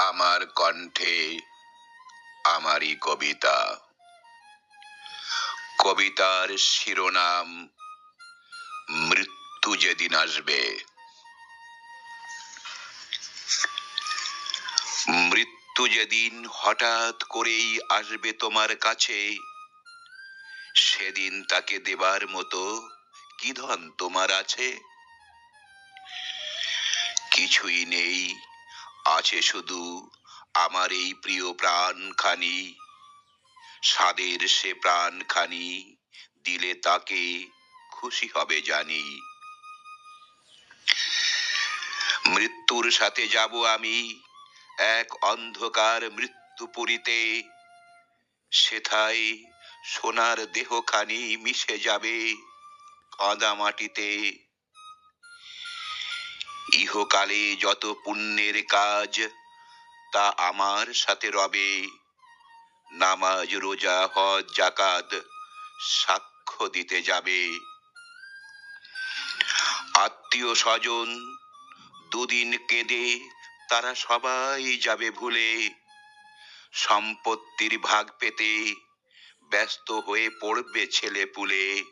আমার কণ্ঠে আমারই কবিতা। কবিতার শিরোনাম মৃত্যু যেদিন আসবে। মৃত্যু যেদিন হঠাৎ করেই আসবে তোমার কাছে, সেদিন তাকে দেবার মতো কি ধন তোমার আছে? কিছুই নেই, আছে শুধু আমার এই প্রিয় প্রাণখানি। স্বাদের সে প্রাণখানি দিলে তাকে খুশি হবে জানি। মৃত্যুর সাথে যাব আমি এক অন্ধকার মৃত্যুপুরীতে, সেথায় সোনার দেহখানি মিশে যাবে কাদা মাটিতে। ইহকালে যত পুণ্যের কাজ তা আমার সাথে রবে, নামাজ রোজা হজ যাকাত সাক্ষ্য দিতে যাবে। আত্মীয় স্বজন দুদিন কেঁদে তারা সবাই যাবে ভুলে, সম্পত্তির ভাগ পেতে ব্যস্ত হয়ে পড়বে ছেলে পুলে।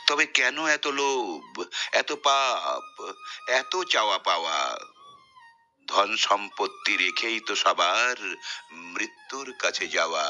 তবে কেন এত লোভ, এত পাপ, এত চাওয়া পাওয়া? ধন সম্পত্তি রেখেই তো সবার মৃত্যুর কাছে যাওয়া।